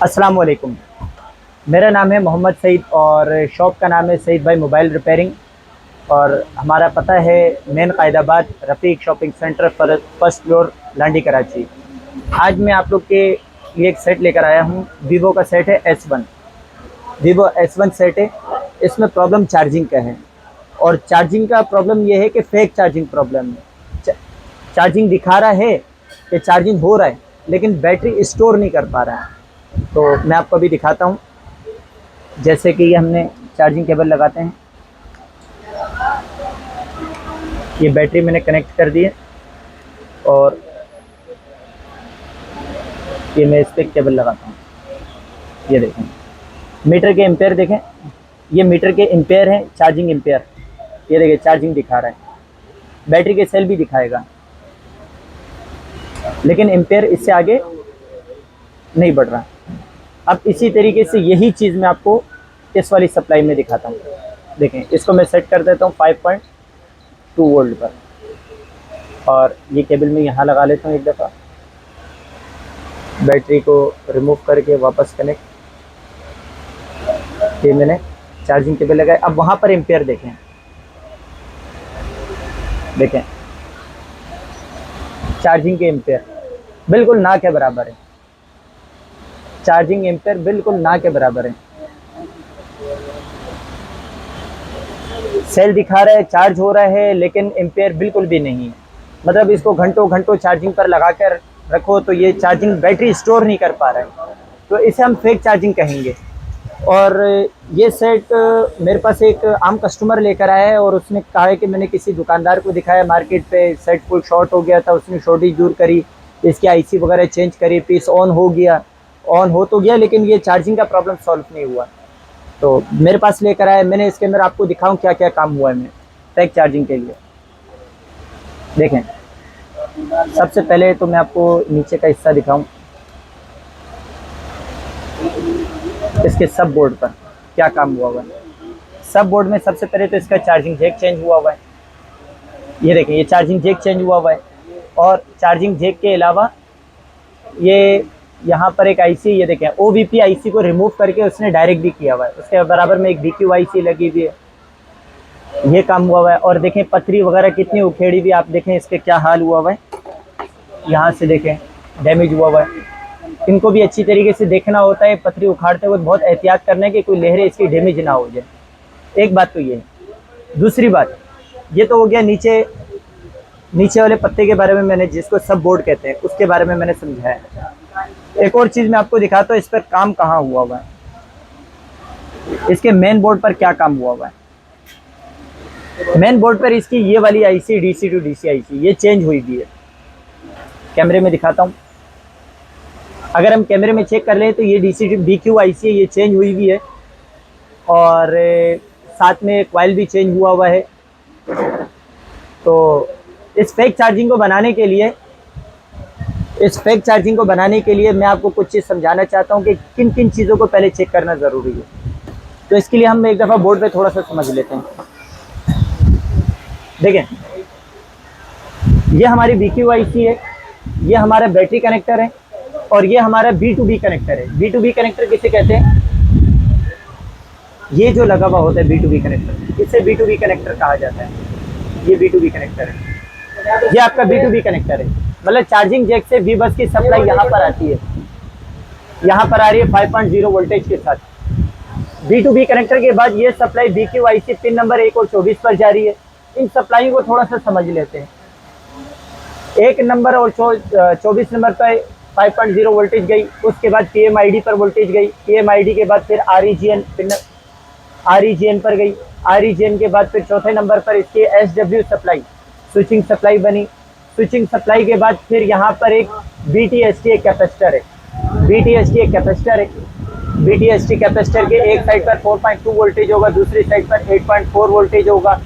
अस्सलाम वालेकुम। मेरा नाम है मोहम्मद सईद और शॉप का नाम है सईद भाई मोबाइल रिपेयरिंग। और हमारा पता है main Quaidabad Rafiq shopping centre first floor Landhi Karachi. आज मैं आप लोग के लिए एक सेट लेकर आया हूँ। वीवो का सेट है S1। वीवो S1 सेट है। इसमें प्रॉब्लम चार्जिंग का है और चार्जिंग का प्रॉब्लम ये है कि फेक चार्जिंग प्रॉब्लम है। चार्जिंग दिखा रहा है कि चार्जिंग हो रहा है लेकिन बैटरी स्टोर नहीं कर पा रहा है। तो मैं आपको अभी दिखाता हूँ। जैसे कि ये हमने चार्जिंग केबल लगाते हैं, ये बैटरी मैंने कनेक्ट कर दी है और ये मैं इस पर केबल लगाता हूँ। ये देखें मीटर के एम्पेयर देखें, ये मीटर के एम्पेयर हैं, चार्जिंग एम्पेयर। ये देखिए चार्जिंग दिखा रहा है, बैटरी के सेल भी दिखाएगा लेकिन एम्पेयर इससे आगे नहीं बढ़ रहा। अब इसी तरीके से यही चीज़ मैं आपको इस वाली सप्लाई में दिखाता हूँ। देखें इसको मैं सेट कर देता हूँ 5.2 वोल्ट पर और ये केबल मैं यहाँ लगा लेता हूँ एक दफ़ा। बैटरी को रिमूव करके वापस कनेक्ट, ये मैंने चार्जिंग केबल लगाए। अब वहाँ पर एम्पेयर देखें, देखें चार्जिंग के एम्पेयर बिल्कुल ना के बराबर है। चार्जिंग एम्पेयर बिल्कुल ना के बराबर है। सेल दिखा रहा है चार्ज हो रहा है लेकिन एम्पेयर बिल्कुल भी नहीं है। मतलब इसको घंटों घंटों चार्जिंग पर लगा कर रखो तो ये चार्जिंग बैटरी स्टोर नहीं कर पा रहा है, तो इसे हम फेक चार्जिंग कहेंगे। और ये सेट मेरे पास एक आम कस्टमर लेकर आया है और उसने कहा है कि मैंने किसी दुकानदार को दिखाया मार्केट पे, सेट फुल शॉर्ट हो गया था, उसने शॉर्टेज दूर करी, इसकी आईसी वगैरह चेंज करी, पीस ऑन हो गया, ऑन हो तो गया लेकिन ये चार्जिंग का प्रॉब्लम सॉल्व नहीं हुआ। तो मेरे पास लेकर आया, मैंने इसके अंदर आपको दिखाऊं क्या क्या काम हुआ है मैं फेक चार्जिंग के लिए। देखें सबसे पहले तो मैं आपको नीचे का हिस्सा दिखाऊं, इसके सब बोर्ड पर क्या काम हुआ हुआ है। सब बोर्ड में सबसे पहले तो इसका चार्जिंग जैक चेंज हुआ हुआ है। ये देखें ये चार्जिंग जैक चेंज हुआ हुआ है और चार्जिंग जैक के अलावा ये यहाँ पर एक आईसी, ये देखें OVP आईसी को रिमूव करके उसने डायरेक्ट भी किया हुआ है। उसके बराबर में एक BQ आईसी लगी हुई है, ये काम हुआ हुआ है। और देखें पतरी वगैरह कितनी उखेड़ी हुई, आप देखें इसके क्या हाल हुआ हुआ है। यहाँ से देखें डैमेज हुआ हुआ है। इनको भी अच्छी तरीके से देखना होता है, पतरी उखाड़ते हुए बहुत एहतियात करना है कि कोई लहरें इसकी डैमेज ना हो जाए। एक बात तो ये है। दूसरी बात, ये तो हो गया नीचे वाले पत्ते के बारे में, मैंने जिसको सब बोर्ड कहते हैं उसके बारे में मैंने समझाया। एक और चीज़ मैं आपको दिखाता हूँ इस पर काम कहाँ हुआ हुआ है, इसके मेन बोर्ड पर क्या काम हुआ हुआ है। मेन बोर्ड पर इसकी ये वाली IC DC to DC IC ये चेंज हुई भी है। कैमरे में दिखाता हूँ, अगर हम कैमरे में चेक कर लें तो ये DC to BQ आईसी ये चेंज हुई भी है और साथ में कॉइल भी चेंज हुआ है। तो इस फेक चार्जिंग को बनाने के लिए मैं आपको कुछ चीज़ समझाना चाहता हूँ कि किन किन चीज़ों को पहले चेक करना ज़रूरी है। तो इसके लिए हम एक दफ़ा बोर्ड पे थोड़ा सा समझ लेते हैं। देखें ये हमारी BQ आईसी है, ये हमारा बैटरी कनेक्टर है और ये हमारा B2B कनेक्टर है। B2B कनेक्टर किसे कहते हैं, ये जो लगा हुआ होता है B2B कनेक्टर, इसे B2B कनेक्टर कहा जाता है। ये B2B कनेक्टर है, ये आपका B2B कनेक्टर है। मतलब चार्जिंग जैक से V बस की सप्लाई यहाँ पर आती है, यहाँ पर आ रही है 5.0 वोल्टेज के साथ। B2B कनेक्टर के बाद ये supply BQ IC pin number 1 और 24 पर जा रही है। इन सप्लाई को थोड़ा सा समझ लेते हैं। 1 नंबर और 24 नंबर पर 5.0 वोल्टेज गई, उसके बाद PMID पर वोल्टेज गई, PMID के बाद फिर REGN पर गई, REGN के बाद फिर चौथे नंबर पर इसकी SW सप्लाई स्विचिंग सप्लाई बनी। स्विचिंग सप्लाई के बाद फिर यहाँ पर एक BTST कैपेसिटर है, BTST कैपेसिटर के एक साइड पर 4.2 वोल्टेज होगा, दूसरी साइड पर 8.4 वोल्टेज होगा।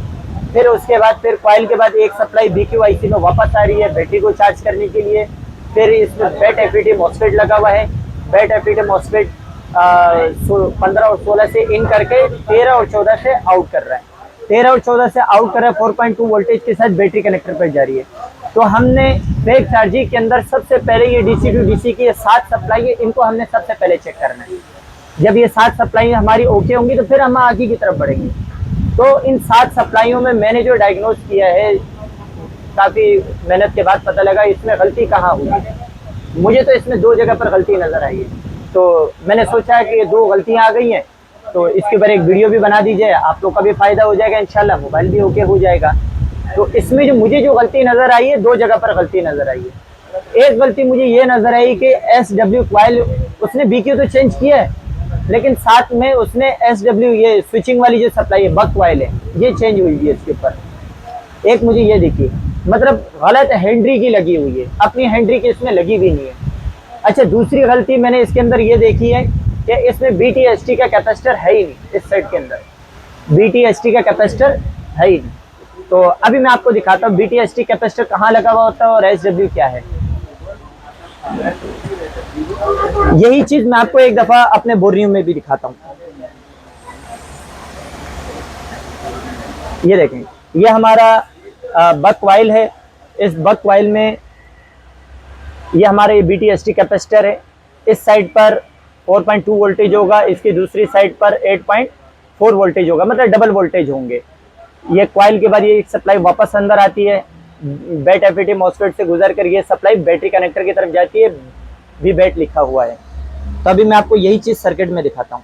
फिर उसके बाद फिर कॉइल के बाद एक सप्लाई BQ आईसी में वापस आ रही है बैटरी को चार्ज करने के लिए। फिर इसमें बैट FET मॉसफेट लगा हुआ है, बैट FET मॉसफेट 15 और 16 से इन करके 13 और 14 से आउट कर रहा है। 13 और 14 से आउट कर रहा है, 4.2 वोल्टेज के साथ बैटरी कनेक्टर पर जा रही है। तो हमने फेक चार्जिंग के अंदर सबसे पहले ये DC टू DC की ये 7 सप्लाई है, इनको हमने सबसे पहले चेक करना है। जब ये 7 सप्लाई हमारी ओके होंगी तो फिर हम आगे की तरफ बढ़ेंगे। तो इन 7 सप्लाइयों में मैंने जो डायग्नोज किया है, काफ़ी मेहनत के बाद पता लगा इसमें गलती कहाँ हुई है। मुझे तो इसमें 2 जगह पर गलती नज़र आई है, तो मैंने सोचा कि ये 2 गलतियाँ आ गई हैं, तो इसके ऊपर एक वीडियो भी बना दीजिए, आप लोग का भी फ़ायदा हो जाएगा, इंशाल्लाह मोबाइल भी ओके हो जाएगा। तो इसमें जो मुझे जो गलती नज़र आई है, 2 जगह पर गलती नज़र आई है। एक गलती मुझे ये नज़र आई कि SW कॉइल उसने BQ तो चेंज किया है, लेकिन साथ में उसने SW ये स्विचिंग वाली जो सप्लाई है, बक कॉइल है, ये चेंज हुई है इसके ऊपर। एक मुझे ये दिखी, मतलब गलत हेनरी की लगी हुई है, अपनी हेनरी की इसमें लगी भी नहीं है। अच्छा, दूसरी गलती मैंने इसके अंदर ये देखी है कि इसमें BTST का कैपेसिटर है ही नहीं, इस साइड के अंदर BTST का कैपेसिटर है ही नहीं। तो अभी मैं आपको दिखाता हूँ BTST कैपेसिटर कहाँ लगा हुआ होता है और SW क्या है। यही चीज मैं आपको एक दफा अपने बोरियम में भी दिखाता हूँ। ये देखें, ये हमारा बक वाइल है। इस बक वाइल में ये हमारा ये BTST कैपेसिटर है। इस साइड पर 4.2 वोल्टेज होगा, इसकी दूसरी साइड पर 8.4 वोल्टेज होगा, मतलब डबल वोल्टेज होंगे। ये कॉइल के बाद ये सप्लाई वापस अंदर आती है, बैट FET मॉसफेट से गुजर कर ये सप्लाई बैटरी कनेक्टर की तरफ जाती है, भी बैट लिखा हुआ है। तो अभी मैं आपको यही चीज सर्किट में दिखाता हूँ।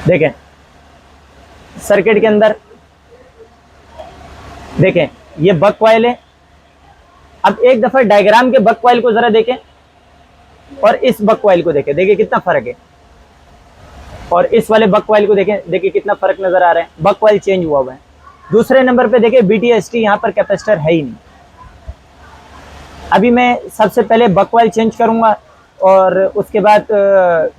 देखें सर्किट के अंदर, देखें ये बक कॉइल है। अब एक दफा डायग्राम के बक कॉइल को जरा देखें और इस बक कॉइल को देखें, देखिए कितना फर्क है। और इस वाले बक कॉइल को देखें, देखिए कितना फर्क नजर आ रहा है, बक कॉइल चेंज हुआ है। दूसरे नंबर पे देखिए BTST यहाँ पर कैपेसिटर है ही नहीं। अभी मैं सबसे पहले बक कॉइल चेंज करूंगा और उसके बाद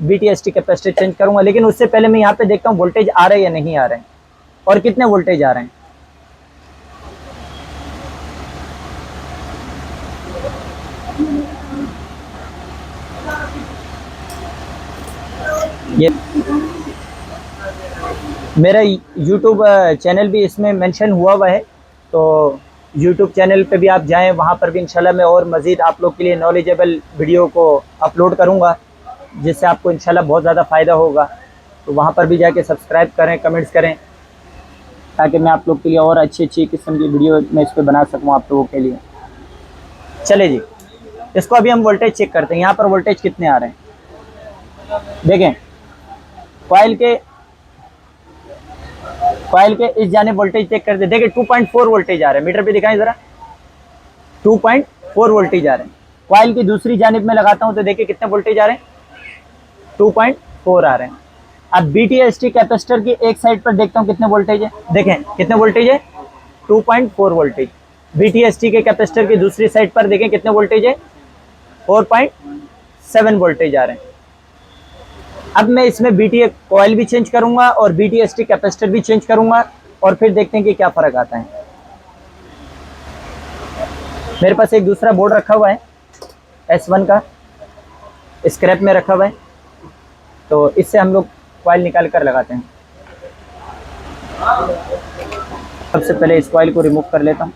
BTST कैपेसिटर चेंज करूंगा, लेकिन उससे पहले मैं यहाँ पे देखता हूँ वोल्टेज आ रहे हैं या नहीं आ रहे हैं और कितने वोल्टेज आ रहे हैं। ये मेरा YouTube चैनल भी इसमें मेंशन हुआ है, तो YouTube चैनल पे भी आप जाएं, वहाँ पर भी इंशाल्लाह मैं और मज़ीद आप लोग के लिए नॉलेजेबल वीडियो को अपलोड करूँगा, जिससे आपको इंशाल्लाह बहुत ज़्यादा फ़ायदा होगा। तो वहाँ पर भी जाके सब्सक्राइब करें, कमेंट्स करें, ताकि मैं आप लोग के लिए और अच्छी किस्म की वीडियो मैं इस पर बना सकूँ आप लोगों के लिए। चले जी, इसको अभी हम वोल्टेज चेक करते हैं। यहाँ पर वोल्टेज कितने आ रहे हैं देखें। कॉइल के इस जाने वोल्टेज चेक करते, देखिए 2.4 वोल्टेज आ रहे हैं, मीटर पे दिखाएं जरा, 2.4 वोल्टेज आ रहे हैं। कॉइल की दूसरी जानिब में लगाता हूं तो देखिए कितने वोल्टेज आ रहे हैं, 2.4 आ रहे हैं। अब BTST कैपेसिटर की एक साइड पर देखता हूं कितने वोल्टेज है, देखें कितने वोल्टेज है, 2.4 वोल्टेज। BTST के कैपेसिटर की दूसरी साइड पर देखें कितने वोल्टेज है, 4.7 वोल्टेज आ रहे हैं। अब मैं इसमें BT कॉइल भी चेंज करूंगा और BTST कैपेसिटर भी चेंज करूंगा और फिर देखते हैं कि क्या फर्क आता है। मेरे पास एक दूसरा बोर्ड रखा हुआ है S1 का, स्क्रैप में रखा हुआ है, तो इससे हम लोग कॉइल निकाल कर लगाते हैं। सबसे पहले इस कॉइल को रिमूव कर लेता हूँ।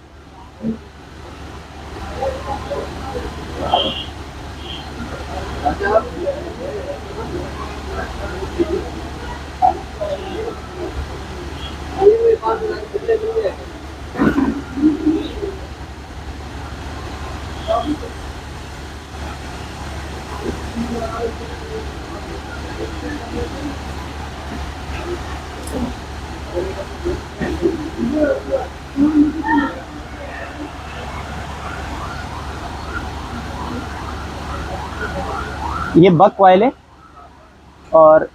ये बक कॉइल है और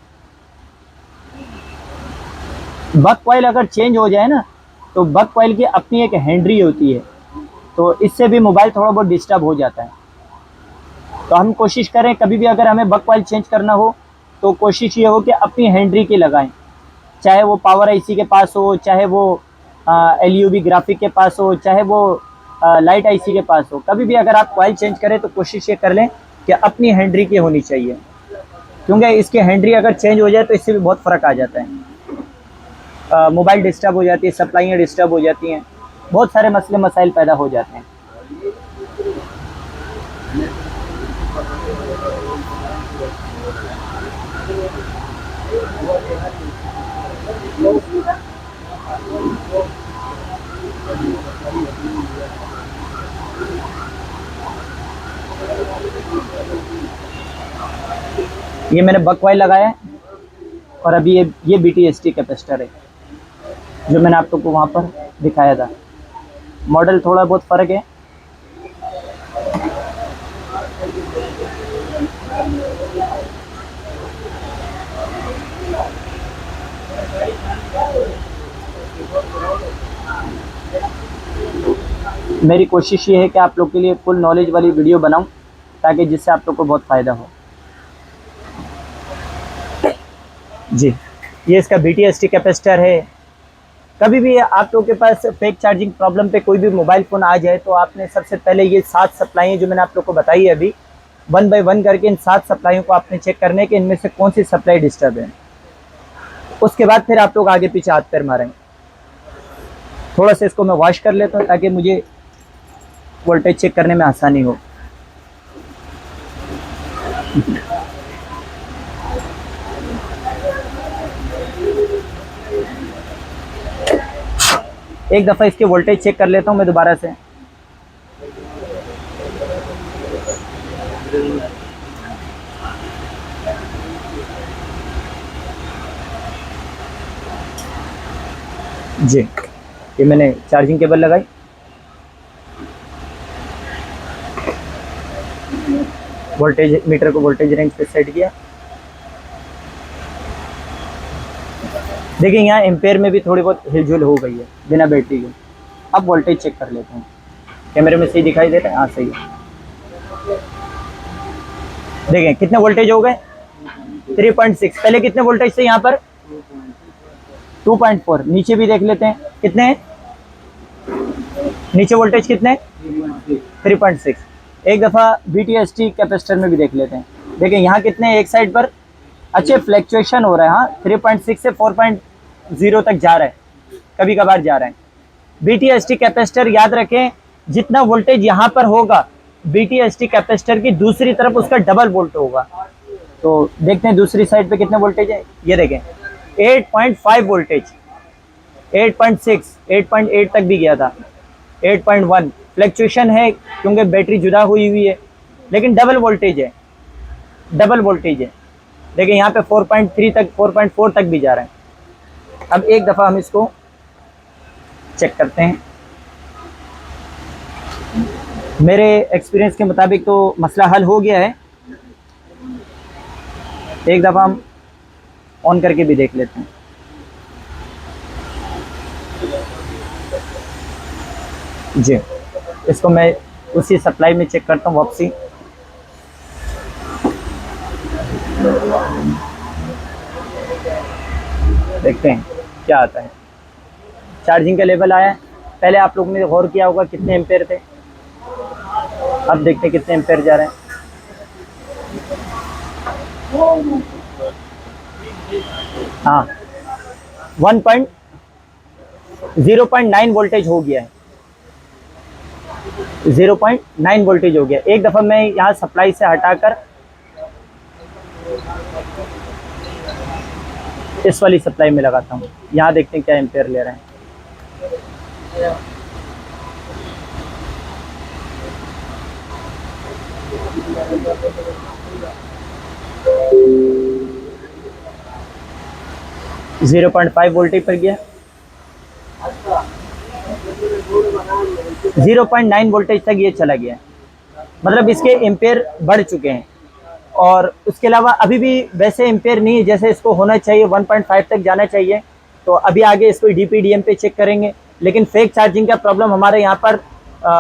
बक कॉइल अगर चेंज हो जाए ना, तो बक कॉइल की अपनी एक हेनरी होती है, तो इससे भी मोबाइल थोड़ा बहुत डिस्टर्ब हो जाता है। तो हम कोशिश करें कभी भी अगर हमें बक कॉइल चेंज करना हो तो कोशिश ये हो कि अपनी हेनरी की लगाएं, चाहे वो पावर IC के पास हो, चाहे वो LUV ग्राफिक के पास हो, चाहे वो लाइट IC के पास हो। कभी भी अगर आप कॉइल चेंज करें तो कोशिश ये कर लें कि अपनी हेनरी की होनी चाहिए, क्योंकि इसकी हेनरी अगर चेंज हो जाए तो इससे भी बहुत फ़र्क आ जाता है। मोबाइल डिस्टर्ब हो जाती है, सप्लाइयाँ डिस्टर्ब हो जाती हैं। बहुत सारे मसले मसाइल पैदा हो जाते हैं। ये मैंने बक कॉइल लगाया है और अभी ये BTST कैपेसिटर है जो मैंने आप लोग को वहाँ पर दिखाया था। मॉडल थोड़ा बहुत फ़र्क है। मेरी कोशिश ये है कि आप लोग के लिए फुल नॉलेज वाली वीडियो बनाऊं ताकि जिससे आप लोग को बहुत फ़ायदा हो। जी, ये इसका BTST कैपेसिटर है। कभी भी आप लोगों के पास फेक चार्जिंग प्रॉब्लम पे कोई भी मोबाइल फ़ोन आ जाए तो आपने सबसे पहले ये 7 सप्लाई जो मैंने आप लोग को बताई है अभी 1 बाय 1 करके इन 7 सप्लाइयों को आपने चेक करने के इनमें से कौन सी सप्लाई डिस्टर्ब है। उसके बाद फिर आप लोग आगे पीछे हाथ पैर मारेंगे। थोड़ा सा इसको मैं वॉश कर लेता हूँ ताकि मुझे वोल्टेज चेक करने में आसानी हो। एक दफ़ा इसके वोल्टेज चेक कर लेता हूँ मैं दोबारा से। जी, ये मैंने चार्जिंग केबल लगाई। वोल्टेज मीटर को वोल्टेज रेंज पे सेट किया। देखिए यहाँ एम्पेयर में भी थोड़ी बहुत हिलजुल हो गई है बिना बैटरी के। अब वोल्टेज चेक कर लेते हैं। कैमरे में सही दिखाई दे रहा है? हाँ सही है। देखें कितने वोल्टेज हो गए 3.6। पहले कितने वोल्टेज थे यहाँ पर 2.4। नीचे भी देख लेते हैं कितने हैं नीचे वोल्टेज कितने 3.6। एक दफ़ा BTST कैपेसिटर में भी देख लेते हैं। देखें यहाँ कितने एक साइड पर अच्छे फ्लैक्चुएशन हो रहा है। हाँ 3.6 से 4.0 तक जा रहा है, कभी कभार जा रहा है। BTST कैपेसिटर याद रखें जितना वोल्टेज यहाँ पर होगा BTST कैपेसिटर की दूसरी तरफ उसका डबल वोल्ट होगा। तो देखते हैं दूसरी साइड पे कितने वोल्टेज है। ये देखें 8.5 वोल्टेज, 8.6, 8.8 तक भी गया था, 8.1 फ्लैक्चुएशन है क्योंकि बैटरी जुदा हुई है, लेकिन डबल वोल्टेज है, डबल वोल्टेज है। देखिए यहाँ पे 4.3 तक 4.4 तक भी जा रहा है। अब एक दफ़ा हम इसको चेक करते हैं। मेरे एक्सपीरियंस के मुताबिक तो मसला हल हो गया है। एक दफ़ा हम ऑन करके भी देख लेते हैं। जी, इसको मैं उसी सप्लाई में चेक करता हूँ वापसी। देखते हैं क्या आता है। चार्जिंग का लेवल आया है। पहले आप लोगों ने गौर किया होगा कितने एम्पेयर थे, अब देखते हैं कितने एम्पेयर जा रहे हैं। हाँ 0.9 वोल्टेज हो गया है, 0.9 वोल्टेज हो गया। एक दफ़ा मैं यहाँ सप्लाई से हटाकर इस वाली सप्लाई में लगाता हूँ। यहाँ देखते हैं क्या एम्पेयर ले रहे हैं। जीरो 0.5 वोल्टेज पर गया। 0.9 वोल्टेज तक ये चला गया, मतलब इसके एम्पेयर बढ़ चुके हैं। और उसके अलावा अभी भी वैसे एम्पेयर नहीं है जैसे इसको होना चाहिए, 1.5 तक जाना चाहिए। तो अभी आगे इसको DPDM पे चेक करेंगे। लेकिन फेक चार्जिंग का प्रॉब्लम हमारे यहाँ पर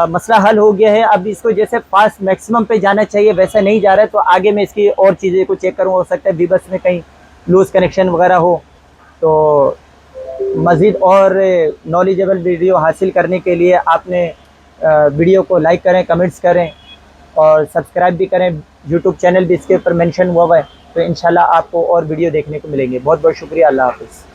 मसला हल हो गया है। अब इसको जैसे फास्ट मैक्सिमम पे जाना चाहिए वैसा नहीं जा रहा है। तो आगे मैं इसकी और चीज़ें को चेक करूँ, हो सकता है बीबस में कहीं लूज़ कनेक्शन वगैरह हो। तो मज़ीद और नॉलेजेबल वीडियो हासिल करने के लिए आपने वीडियो को लाइक करें, कमेंट्स करें और सब्सक्राइब भी करें। यूट्यूब चैनल भी इसके ऊपर मेंशन हुआ है। तो इंशाल्लाह आपको और वीडियो देखने को मिलेंगे। बहुत बहुत शुक्रिया। अल्लाह हाफ़िज़।